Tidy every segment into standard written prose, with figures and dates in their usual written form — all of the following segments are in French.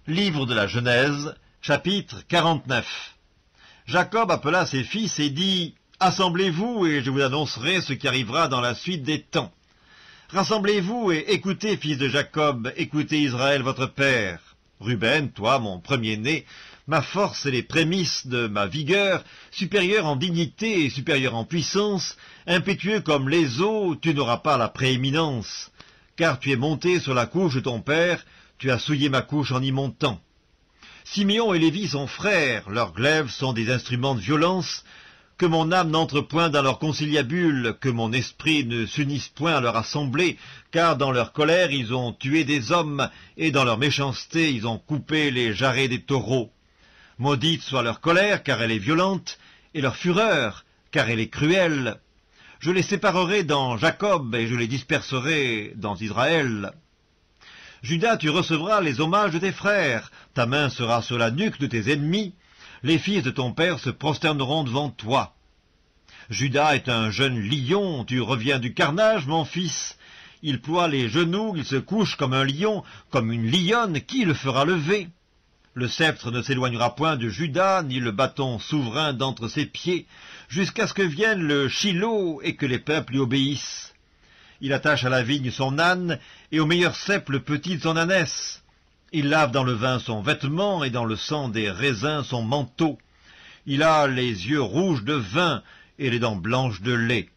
Livre de la Genèse, chapitre 49. Jacob appela ses fils et dit « Assemblez-vous et je vous annoncerai ce qui arrivera dans la suite des temps. Rassemblez-vous et écoutez, fils de Jacob, écoutez Israël votre père. Ruben, toi, mon premier-né, ma force et les prémices de ma vigueur, supérieur en dignité et supérieur en puissance, impétueux comme les eaux, tu n'auras pas la prééminence, car tu es monté sur la couche de ton père, tu as souillé ma couche en y montant. Siméon et Lévi sont frères, leurs glaives sont des instruments de violence, que mon âme n'entre point dans leur conciliabule, que mon esprit ne s'unisse point à leur assemblée, car dans leur colère ils ont tué des hommes, et dans leur méchanceté ils ont coupé les jarrets des taureaux. Maudite soit leur colère, car elle est violente, et leur fureur, car elle est cruelle. Je les séparerai dans Jacob, et je les disperserai dans Israël. Judas, tu recevras les hommages de tes frères, ta main sera sur la nuque de tes ennemis, les fils de ton père se prosterneront devant toi. Judas est un jeune lion, tu reviens du carnage, mon fils. Il ploie les genoux, il se couche comme un lion, comme une lionne, qui le fera lever? Le sceptre ne s'éloignera point de Judas, ni le bâton souverain d'entre ses pieds, jusqu'à ce que vienne le Shilo et que les peuples lui obéissent. Il attache à la vigne son âne, et au meilleur cep le petit de son ânesse. Il lave dans le vin son vêtement, et dans le sang des raisins son manteau. Il a les yeux rouges de vin, et les dents blanches de lait.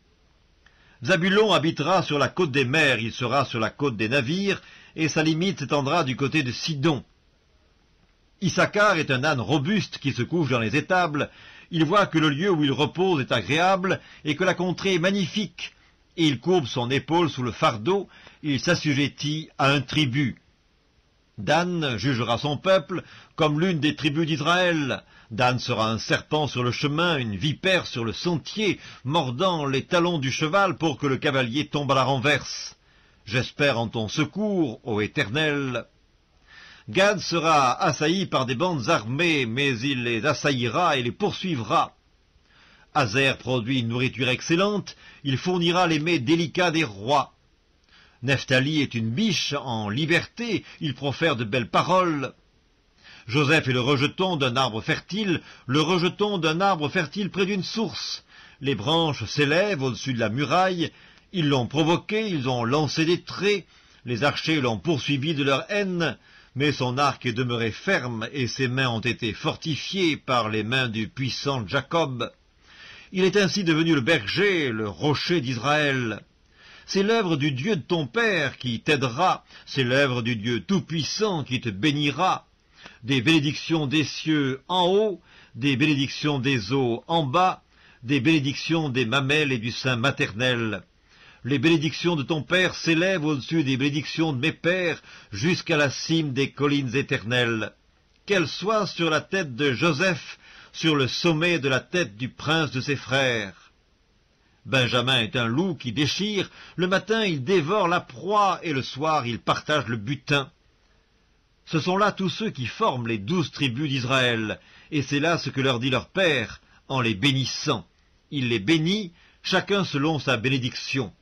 Zabulon habitera sur la côte des mers, il sera sur la côte des navires, et sa limite s'étendra du côté de Sidon. Issachar est un âne robuste qui se couche dans les étables. Il voit que le lieu où il repose est agréable, et que la contrée est magnifique. Et il courbe son épaule sous le fardeau, il s'assujettit à un tribut. Dan jugera son peuple comme l'une des tribus d'Israël. Dan sera un serpent sur le chemin, une vipère sur le sentier, mordant les talons du cheval pour que le cavalier tombe à la renverse. J'espère en ton secours, ô Éternel. Gad sera assailli par des bandes armées, mais il les assaillira et les poursuivra. Azer produit une nourriture excellente, il fournira les mets délicats des rois. Nephtali est une biche en liberté, il profère de belles paroles. Joseph est le rejeton d'un arbre fertile, le rejeton d'un arbre fertile près d'une source. Les branches s'élèvent au-dessus de la muraille, ils l'ont provoqué, ils ont lancé des traits, les archers l'ont poursuivi de leur haine, mais son arc est demeuré ferme et ses mains ont été fortifiées par les mains du puissant Jacob. Il est ainsi devenu le berger, le rocher d'Israël. C'est l'œuvre du Dieu de ton père qui t'aidera, c'est l'œuvre du Dieu tout-puissant qui te bénira. Des bénédictions des cieux en haut, des bénédictions des eaux en bas, des bénédictions des mamelles et du sein maternel. Les bénédictions de ton père s'élèvent au-dessus des bénédictions de mes pères, jusqu'à la cime des collines éternelles. Qu'elles soient sur la tête de Joseph, sur le sommet de la tête du prince de ses frères. Benjamin est un loup qui déchire, le matin il dévore la proie, et le soir il partage le butin. Ce sont là tous ceux qui forment les 12 tribus d'Israël, et c'est là ce que leur dit leur père, en les bénissant. Il les bénit, chacun selon sa bénédiction.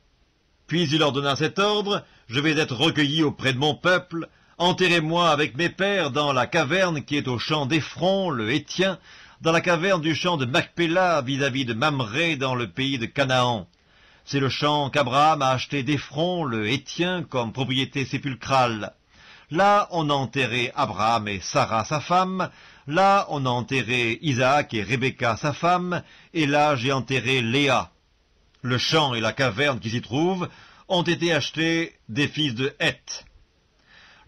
Puis il leur donna cet ordre, je vais être recueilli auprès de mon peuple, enterrez-moi avec mes pères dans la caverne qui est au champ d'Ephron, le Hétien, dans la caverne du champ de Macpéla, vis-à-vis de Mamré, dans le pays de Canaan. C'est le champ qu'Abraham a acheté d'Ephron, le Hétien, comme propriété sépulcrale. Là, on a enterré Abraham et Sarah, sa femme. Là, on a enterré Isaac et Rebecca, sa femme. Et là, j'ai enterré Léa. Le champ et la caverne qui s'y trouvent ont été achetés des fils de Heth.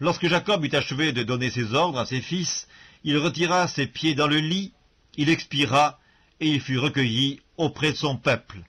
Lorsque Jacob eut achevé de donner ses ordres à ses fils, il retira ses pieds dans le lit, il expira, et il fut recueilli auprès de son peuple.